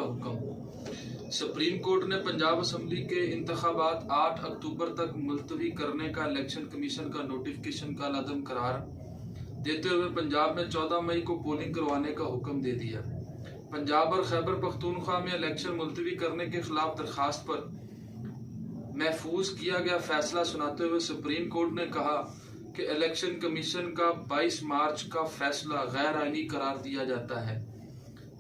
हुक्म। Supreme court ने Punjab assembly के इंतखाबात 8 अक्टूबर तक मुलतवी करने का इलेक्शन कमीशन का नोटिफिकेशन का अदम करार देते हुए पंजाब में 14 मई को पोलिंग करवाने का हुक्म दे दिया। पंजाब और खैबर पख्तूनख्वा में इलेक्शन मुलतवी करने के खिलाफ दरखास्त पर महफूज किया गया फैसला सुनाते हुए सुप्रीम कोर्ट ने कहा कि इलेक्शन कमीशन का 22 मार्च का फैसला गैर आईनी करार दिया जाता है।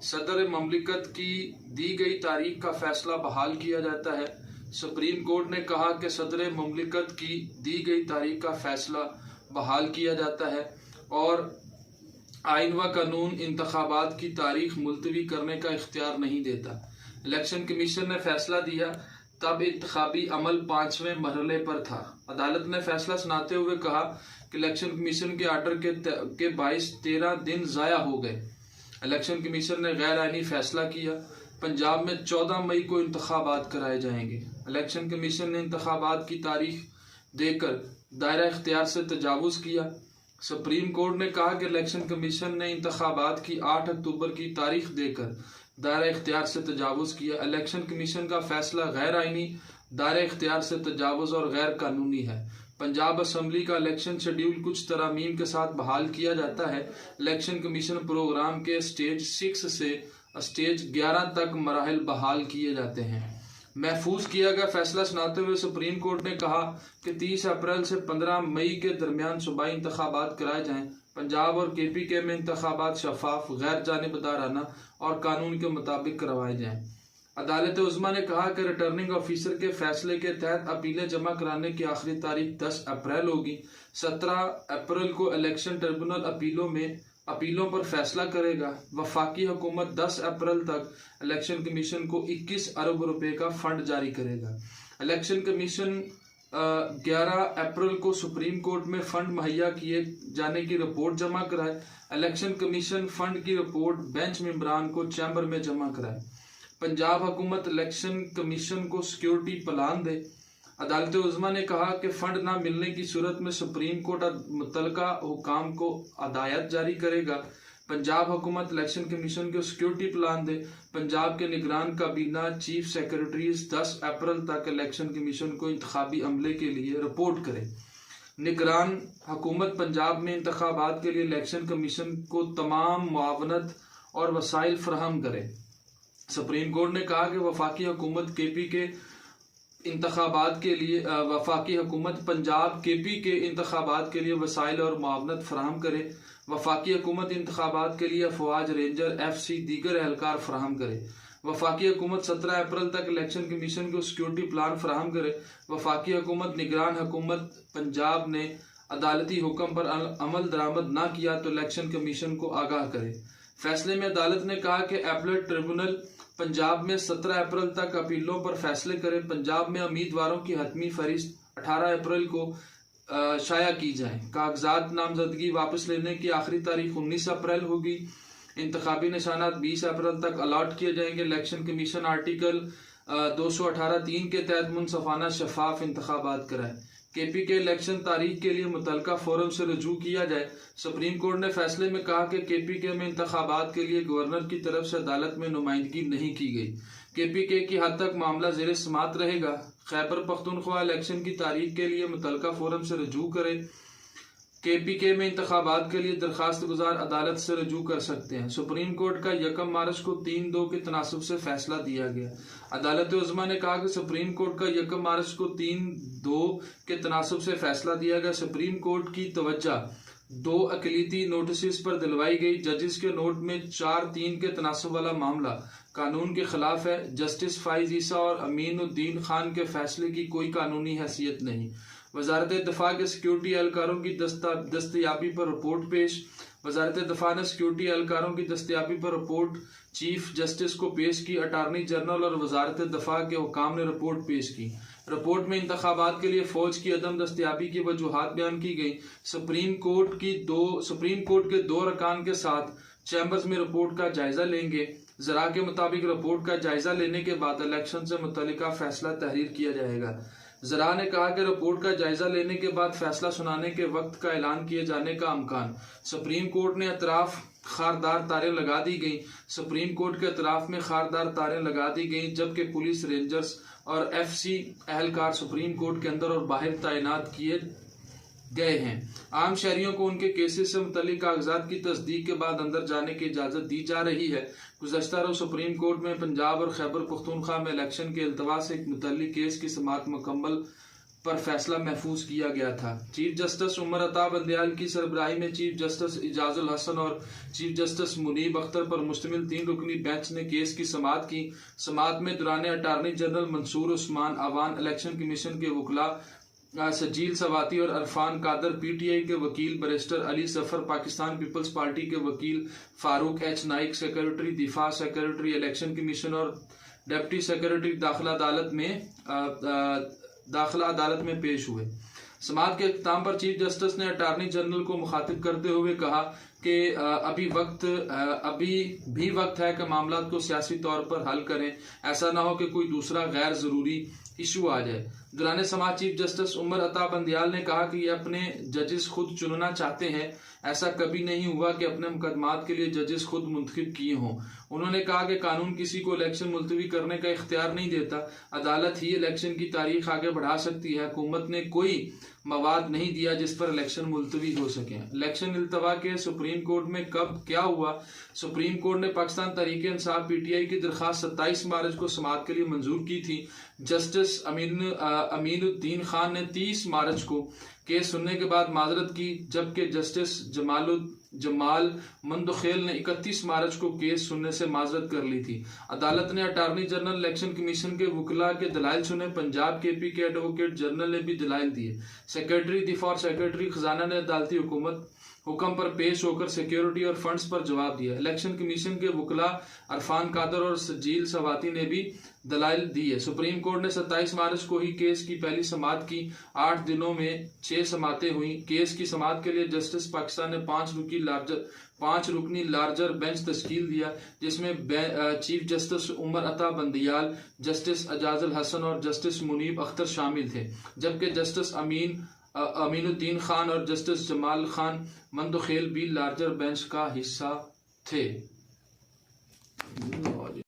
सदर ममलिकत की दी गई तारीख का फैसला बहाल किया जाता है। सुप्रीम कोर्ट ने कहा कि सदर ममलिकत की दी गई तारीख का फैसला बहाल किया जाता है और आइन व कानून इंतखाबात की तारीख मुलतवी करने का इख्तियार नहीं देता। इलेक्शन कमीशन ने फैसला दिया तब इंतखाबी अमल 5वें मरहले पर था। अदालत ने फैसला सुनाते हुए कहा कि इलेक्शन कमीशन के आर्डर के 13 दिन जाया हो गए। इलेक्शन कमीशन ने गैर आईनी फैसला किया। पंजाब में 14 मई को इंतखाबात कराए जाएंगे। इलेक्शन कमीशन ने इंतखाबात की तारीख देकर दायरा इख्तियार से तजावुज किया। सुप्रीम कोर्ट ने कहा कि इलेक्शन कमीशन ने इंतखाबात की 8 अक्टूबर की तारीख देकर दायरा इख्तियार से तजावुज किया। इलेक्शन कमीशन का फैसला गैर आईनी, दायरा इख्तियार से तजावुज और गैर कानूनी है। पंजाब असम्बली का इलेक्शन शेड्यूल कुछ तरामीम के साथ बहाल किया जाता है। इलेक्शन कमीशन प्रोग्राम के स्टेज 6 से स्टेज 11 तक मराहल बहाल किए जाते हैं। महफूज किया गया फैसला सुनाते हुए सुप्रीम कोर्ट ने कहा कि 30 अप्रैल से 15 मई के दरमियान सूबाई इंतखाबात कराए जाएं। पंजाब और KPK में इंतखाबात शफाफ, गैर जानिबदाराना और कानून के मुताबिक करवाए जाएं। अदालत उज़्मा ने कहा कि रिटर्निंग ऑफिसर के फैसले के तहत अपीलें जमा कराने की आखिरी तारीख 10 अप्रैल होगी। 17 अप्रैल को इलेक्शन ट्रिब्यूनल अपीलों पर फैसला करेगा। वफाकी हुकूमत 10 अप्रैल तक इलेक्शन कमीशन को 21 अरब रुपए का फंड जारी करेगा। इलेक्शन कमीशन 11 अप्रैल को सुप्रीम कोर्ट में फंड मुहैया किए जाने की रिपोर्ट जमा कराए। इलेक्शन कमीशन फंड की रिपोर्ट बेंच मेंबरान को चैम्बर में जमा कराए। पंजाब हुकूमत इलेक्शन कमीशन को सिक्योरिटी प्लान दे। अदालत उज़्मा ने कहा कि फंड ना मिलने की सूरत में सुप्रीम कोर्ट मुतलका हुकाम को हदायत जारी करेगा। पंजाब हुकूमत इलेक्शन कमीशन को सिक्योरिटी प्लान दे। पंजाब के निगरान काबीना चीफ सेक्रेटरीज 10 अप्रैल तक इलेक्शन कमीशन को इंतखाबी अमले के लिए रिपोर्ट करे। निगरान हुकूमत पंजाब में इंतखाबात के लिए इलेक्शन कमीशन को तमाम मुआवनत और वसाइल फराहम करे। सुप्रीम कोर्ट ने कहा कि वफाकी हुकूमत KPK इंतखाबात के लिए वफाकी हुकूमत पंजाब KPK इंतखाबात के लिए वसाइल और मुआवनत फराहम करे। वफाकी हुकूमत इंतखाबात के लिए अफवाज, रेंजर, FC दीगर एहलकार फराहम करे। वफाकी हुकूमत 17 अप्रैल तक इलेक्शन कमीशन को सिक्योरिटी प्लान फराहम करे। वफाकी हुकूमत निगरान हुकूमत पंजाब ने अदालती हुक्म पर अमल दरामद ना किया तो इलेक्शन कमीशन को आगाह करे। फैसले में अदालत ने कहा कि एपलेट ट्रिब्यूनल पंजाब में 17 अप्रैल तक अपीलों पर फैसले करे। पंजाब में उम्मीदवारों की हतमी फहरिस्त 18 अप्रैल को शाया की जाए। कागजात नामजदगी वापस लेने की आखिरी तारीख 19 अप्रैल होगी। इंतखाबी निशानात 20 अप्रैल तक अलॉट किए जाएंगे। इलेक्शन कमीशन आर्टिकल 218(3) के तहत मुनसफाना शफाफ इंतखाबात कराए। KPK इलेक्शन तारीख के लिए मुतलका फोरम से रुजू किया जाए। सुप्रीम कोर्ट ने फैसले में कहा कि KPK में इंतखाबात के लिए गवर्नर की तरफ से अदालत में नुमाइंदगी नहीं की गई। KPK की हद तक मामला ज़ेरे समात रहेगा। खैबर पख्तूनख्वा इलेक्शन की तारीख के लिए मुतलका फोरम से रुजू करे। KPK में इंतखाबात के लिए दरखास्त गुजार अदालत से रुजू कर सकते हैं। सुप्रीम कोर्ट का 1 मार्च को 3-2 के तनासुब से फैसला दिया गया। अदालत उज़्मा ने कहा कि सुप्रीम कोर्ट का 1 मार्च को 3-2 के तनासुब से फैसला दिया गया। सुप्रीम कोर्ट की तवज्जो 2 अक़लीती नोटिस पर दिलवाई गई। जजिस के नोट में 4-3 के तनासुब वाला मामला कानून के खिलाफ है। जस्टिस फाइज ईसा और अमीनुद्दीन खान के फैसले की कोई कानूनी हैसियत नहीं। वजारत दिफा के सिक्योरिटी एहलकारों की दस्तयाबी पर रिपोर्ट पेश। वजारत दिफा ने सिक्योरिटी एहलकारों की दस्तयाबी पर रिपोर्ट चीफ जस्टिस को पेश की। अटारनी जनरल और वजारत दिफा के हुकाम ने रिपोर्ट पेश की। रिपोर्ट में इंतखाबात के लिए फौज की अदम दस्तयाबी की वजूहात बयान की गई। सुप्रीम कोर्ट के 2 अरकान के साथ चैम्बर्स में रिपोर्ट का जायजा लेंगे। जरा के मुताबिक रिपोर्ट का जायजा लेने के बाद इलेक्शन से मुतल्लिका फैसला तहरीर किया जाएगा। ज़रा ने कहा कि रिपोर्ट का जायजा लेने के बाद फैसला सुनाने के वक्त का ऐलान किए जाने का इम्कान। सुप्रीम कोर्ट ने अतराफ खारदार तारें लगा दी गई। सुप्रीम कोर्ट के अतराफ में खारदार तारें लगा दी गई, जबकि पुलिस, रेंजर्स और FC एहलकार सुप्रीम कोर्ट के अंदर और बाहर तैनात किए गए हैं। आम शहरियों को उनके केसेस से मुतल्लिक कागजात की तस्दीक के बाद अंदर जाने की इजाज़त दी जा रही है। गुज़श्ता रोज़ सुप्रीम कोर्ट में पंजाब और खैबर पख्तूनख्वा में इलेक्शन के अल्तवा से मुतल्लिक केस की समाअत मुकम्मल पर फैसला महफूज किया गया था। चीफ जस्टिस उमर अता बंदयाल की सरबराही में चीफ जस्टिस इजाजुल हसन और चीफ जस्टिस मुनीब अख्तर पर मुश्तमिल 3 रुकनी बेंच ने केस की समाअत की। समाअत में दौरान attorney general Mansoor Usman Awan, election commission के वकला सजील सवाती और अरफान कादर, PTI के वकील barrister Ali Safar, Pakistan peoples party के वकील फारूक H नाइक, सेक्रेटरी दिफा, सेक्रेटरी इलेक्शन कमीशन और डिप्टी सेक्रेटरी दाखिला अदालत में पेश हुए। समाअत के इख्तिताम पर चीफ जस्टिस ने अटारनी जनरल को मुखातिब करते हुए कहा कि अभी भी वक्त है कि मामला को सियासी तौर पर हल करें, ऐसा ना हो कि कोई दूसरा गैर जरूरी इशू आ जाए। दौरान समाअत चीफ जस्टिस उमर अता बंदयाल ने कहा कि ये अपने जजेस खुद चुनना चाहते हैं, ऐसा कभी नहीं हुआ कि अपने मुकदमात के लिए जजेस खुद मुंतखब किए हों। उन्होंने कहा कि कानून किसी को इलेक्शन मुलतवी करने का इख्तियार नहीं देता, अदालत ही इलेक्शन की तारीख आगे बढ़ा सकती है। हुकूमत ने कोई मवाद नहीं दिया जिस पर इलेक्शन मुलतवी हो सके। इलेक्शन इल्तवा के सुप्रीम कोर्ट में कब क्या हुआ? सुप्रीम कोर्ट ने पाकिस्तान तहरीक इंसाफ PTI की दरख्वास्त 27 मार्च को समाअत के लिए मंजूर की थी। जस्टिस अमीनुद्दीन खान ने 30 मार्च को केस सुनने के बाद माजरत की, जबकि जस्टिस जमाल मंदखेल ने 31 मार्च को केस सुनने से माजरत कर ली थी। अदालत ने अटारनी जनरल, इलेक्शन कमीशन के वकला के दलाइल सुने। पंजाब KP के एडवोकेट जनरल ने भी दलाइल दिए। सेक्रेटरी दिफा और सेक्रेटरी खजाना ने अदालती हुक्म पर पेश होकर सिक्योरिटी और फंड्स पर जवाब दिया। इलेक्शन कमीशन के वकला अरफान कादर और सजील सवाती ने भी दलाइल दिए। सुप्रीम कोर्ट ने 27 मार्च को ही केस की पहली समाअत की। 8 दिनों में 6 समाअतें हुई। केस की समाअत के लिए जस्टिस पाकिस्तान ने 5 रुकनी लार्जर बेंच तश्कील दिया, जिसमें chief justice Umar Ata Bandial, justice Ejazul Hasan और जस्टिस मुनीब अख्तर शामिल थे, जबकि जस्टिस अमीनुद्दीन खान और जस्टिस जमाल खान मंदखेल भी लार्जर बेंच का हिस्सा थे।